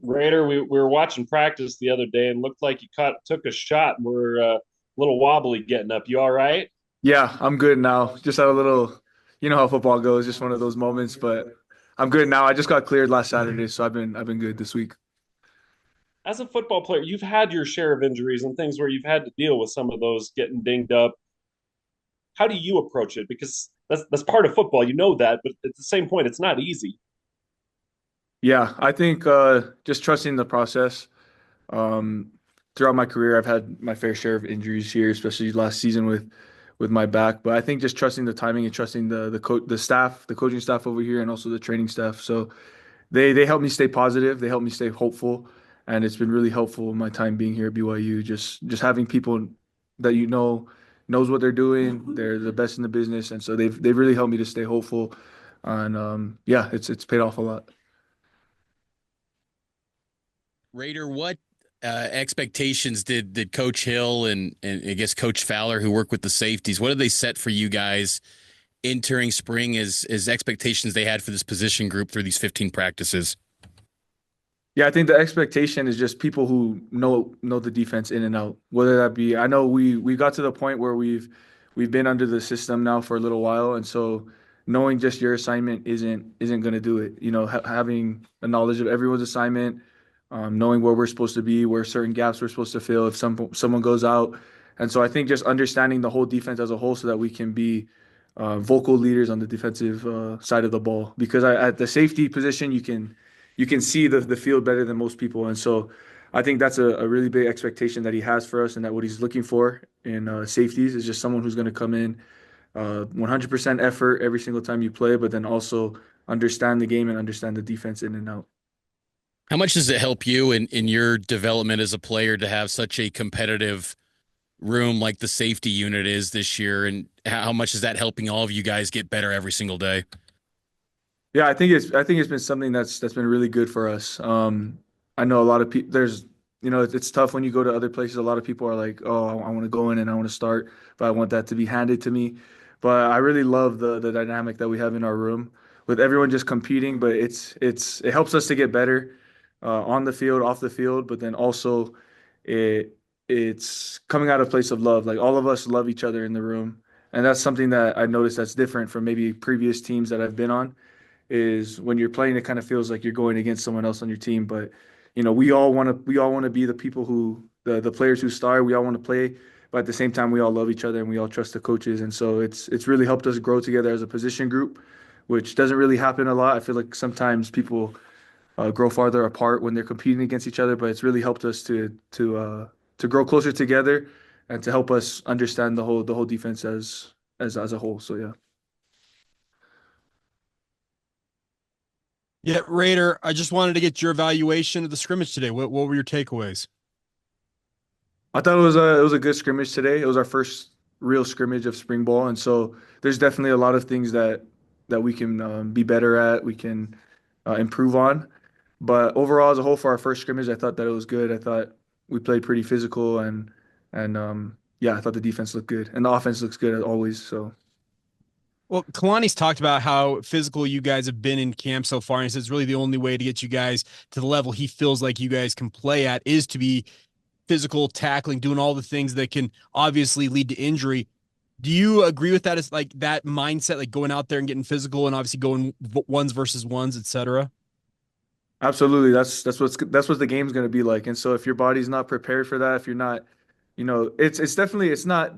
Raider, we were watching practice the other day and looked like you took a shot and were a little wobbly getting up. You all right? Yeah, I'm good now. Just had a little, you know how football goes, just one of those moments, but I'm good now. I just got cleared last Saturday, so I've been good this week. As a football player, you've had your share of injuries and things where you've had to deal with some of those getting dinged up. How do you approach it? Because that's part of football, you know that, but at the same point, it's not easy. Yeah, I think just trusting the process. Um, Throughout my career, I've had my fair share of injuries here, especially last season with my back. But I think just trusting the timing and trusting the staff, the coaching staff over here, and also the training staff. So they help me stay positive. They help me stay hopeful, and it's been really helpful in my time being here at BYU. Just having people that you know knows what they're doing. They're the best in the business, and so they've really helped me to stay hopeful. And yeah, it's paid off a lot. Raider, what expectations did Coach Hill and I guess Coach Fowler, who work with the safeties, what did they set for you guys entering spring as expectations they had for this position group through these 15 practices? Yeah, I think the expectation is just people who know the defense in and out. Whether that be, I know we got to the point where we've been under the system now for a little while, and so knowing just your assignment isn't going to do it. You know, having a knowledge of everyone's assignment, knowing where we're supposed to be, where certain gaps we're supposed to fill if someone goes out, and so I think just understanding the whole defense as a whole, so that we can be vocal leaders on the defensive side of the ball. Because at the safety position, you can see the field better than most people. And so I think that's a really big expectation that he has for us, and that what he's looking for in safeties is just someone who's going to come in 100% effort every single time you play, but then also understand the game and understand the defense in and out. How much does it help you in your development as a player to have such a competitive room like the safety unit is this year? And how much is that helping all of you guys get better every single day? Yeah, I think it's been something that's been really good for us. I know a lot of people. It's tough when you go to other places. A lot of people are like, "Oh, I want to go in and I want to start, but I want that to be handed to me." But I really love the dynamic that we have in our room with everyone just competing. But it helps us to get better on the field, off the field. But then also, it it's coming out of a place of love. Like all of us love each other in the room, and that's something that I noticed that's different from maybe previous teams that I've been on. Is when you're playing, it kind of feels like you're going against someone else on your team. But we all want to be the people who the players who star. We all want to play, but at the same time, we all love each other and we all trust the coaches. And so it's really helped us grow together as a position group, which doesn't really happen a lot. I feel like sometimes people grow farther apart when they're competing against each other, but it's really helped us to grow closer together and to help us understand the whole defense as a whole. So yeah. Yeah, Raider, I just wanted to get your evaluation of the scrimmage today. What were your takeaways? I thought it was a good scrimmage today. It was our first real scrimmage of spring ball, and so there's definitely a lot of things that we can be better at. We can improve on. But overall, as a whole, for our first scrimmage, I thought that it was good. I thought we played pretty physical, and yeah, I thought the defense looked good, and the offense looks good as always. So Well, Kalani's talked about how physical you guys have been in camp so far, and he says really the only way to get you guys to the level he feels like you guys can play at is to be physical, tackling, doing all the things that can obviously lead to injury. Do you agree with that? As like that mindset, like going out there and getting physical, and obviously going ones versus ones, etc. absolutely, that's what the game's going to be like. And so if your body's not prepared for that, if you're not, it's definitely it's not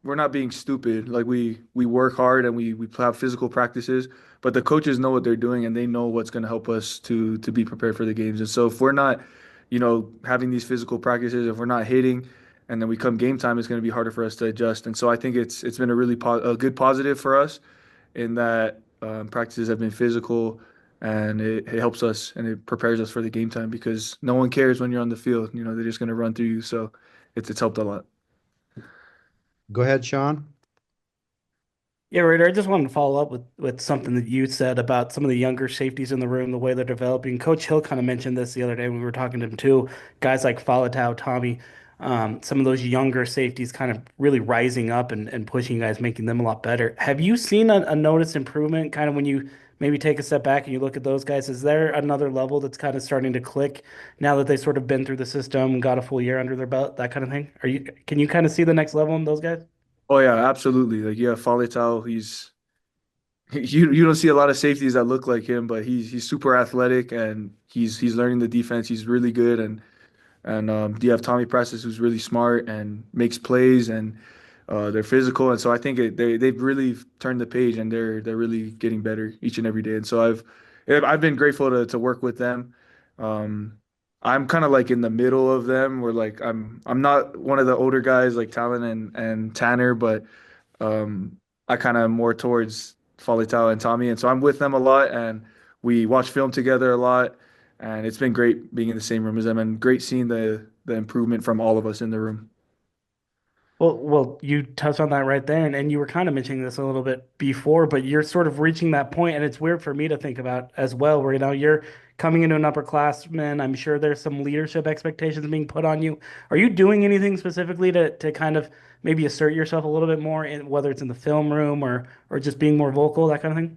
we're not being stupid. Like we work hard and we have physical practices, but the coaches know what they're doing and they know what's going to help us to be prepared for the games. And so if we're not, having these physical practices, if we're not hitting, and then we come game time, it's going to be harder for us to adjust. And so I think it's been a good positive for us in that practices have been physical, and it helps us and it prepares us for the game time because no one cares when you're on the field. They're just going to run through you. So it's helped a lot. Go ahead, Sean. Yeah, Raider, I just wanted to follow up with something that you said about some of the younger safeties in the room, the way they're developing. Coach Hill kind of mentioned this the other day when we were talking to him too. Guys like Falatau, Tommy, some of those younger safeties kind of really rising up and pushing you guys, making them a lot better. Have you seen a noticed improvement kind of when you maybe take a step back and you look at those guys, is there another level that's kind of starting to click now that they sort of been through the system, got a full year under their belt, that kind of thing? Can you kind of see the next level in those guys? Oh yeah, absolutely. Like yeah, Faletau, you don't see a lot of safeties that look like him, but he's super athletic and he's learning the defense. He's really good and you have Tommy Prestis who's really smart and makes plays and they're physical and so I think they've really turned the page and they're really getting better each and every day. And so I've been grateful to work with them. Um, I'm kind of like in the middle of them where like I'm not one of the older guys like Talon and Tanner, but I kind of more towards Faletau and Tommy, and so I'm with them a lot, and we watch film together a lot, and it's been great being in the same room as them, and great seeing the improvement from all of us in the room. Well, you touched on that right there, and you were kind of mentioning this a little bit before, but you're sort of reaching that point, and it's weird for me to think about as well, where you're coming into an upperclassman. I'm sure there's some leadership expectations being put on you. Are you doing anything specifically to kind of maybe assert yourself a little bit more in whether it's in the film room or just being more vocal, that kind of thing?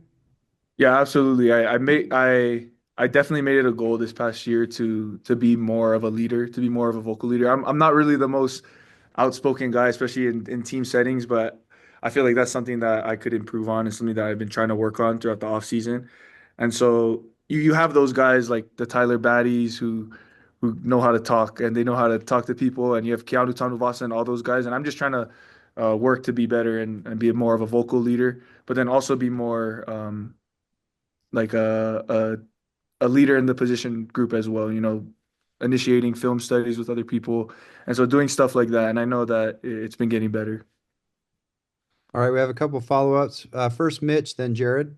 Yeah, absolutely. I definitely made it a goal this past year to be more of a leader, to be more of a vocal leader. I'm not really the most outspoken guy, especially in team settings, but I feel like that's something that I could improve on and something that I've been trying to work on throughout the off season. And so you have those guys like the Tyler Baddies who know how to talk and they know how to talk to people, and you have Keanu Tanuvasa and all those guys. And I'm just trying to work to be better and be more of a vocal leader, but then also be more like a leader in the position group as well, initiating film studies with other people. And so doing stuff like that. And I know that it's been getting better. All right, we have a couple follow-ups. First, Mitch, then Jared.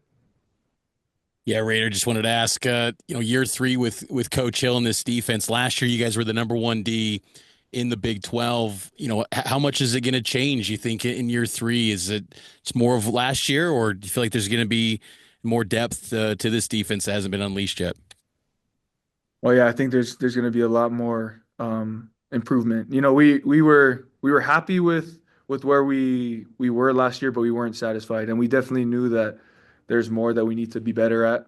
Yeah, Raider, just wanted to ask, year three with Coach Hill in this defense. Last year, you guys were the number one D in the Big 12. How much is it going to change, you think, in year three? It's more of last year, or do you feel like there's going to be more depth to this defense that hasn't been unleashed yet? Well, yeah, I think there's going to be a lot more improvement. We were happy with where we were last year, but we weren't satisfied, and we definitely knew that there's more that we need to be better at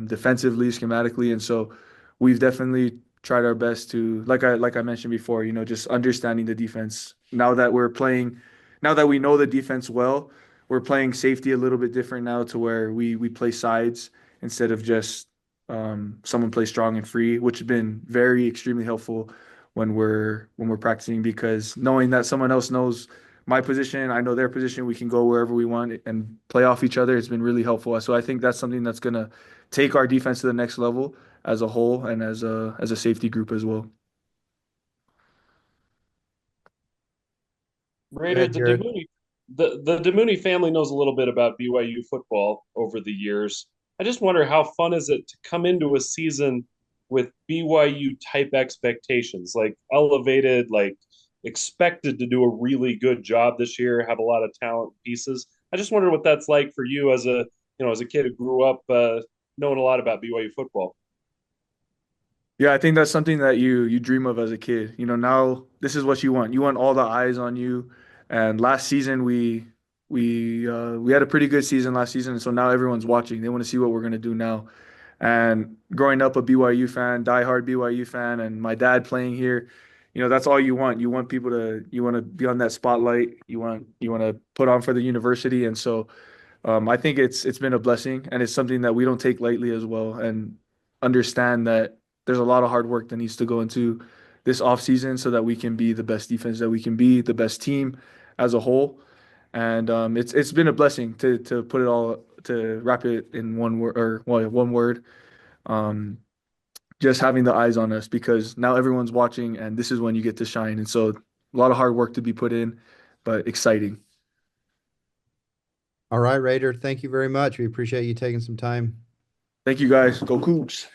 defensively, schematically, and so we've definitely tried our best to, like I mentioned before, just understanding the defense. Now that we know the defense well, we're playing safety a little bit different now to where we play sides instead of just someone play strong and free, which has been very extremely helpful when we're practicing because knowing that someone else knows my position, I know their position, we can go wherever we want and play off each other. It's been really helpful. So I think that's something that's gonna take our defense to the next level as a whole and as a safety group as well. Go Raider, ahead, Jared. The Damuni family knows a little bit about BYU football over the years. I just wonder how fun is it to come into a season with BYU type expectations, like elevated, like expected to do a really good job this year, have a lot of talent pieces. I just wonder what that's like for you as a kid who grew up knowing a lot about BYU football. Yeah, I think that's something that you dream of as a kid. Now this is what you want. You want all the eyes on you. And last season we had a pretty good season last season, and so now everyone's watching. They want to see what we're gonna do now. And growing up a BYU fan, diehard BYU fan, and my dad playing here, that's all you want. You want to be on that spotlight. You want to put on for the university, and so I think it's been a blessing, and it's something that we don't take lightly as well, and understand that there's a lot of hard work that needs to go into this offseason so that we can be the best defense that we can be, the best team as a whole. And it's been a blessing to put it all to wrap it in one word or well, one word. Um, just having the eyes on us because now everyone's watching and this is when you get to shine. And so a lot of hard work to be put in, but exciting. All right, Raider, thank you very much. We appreciate you taking some time. Thank you guys. Go Cougs.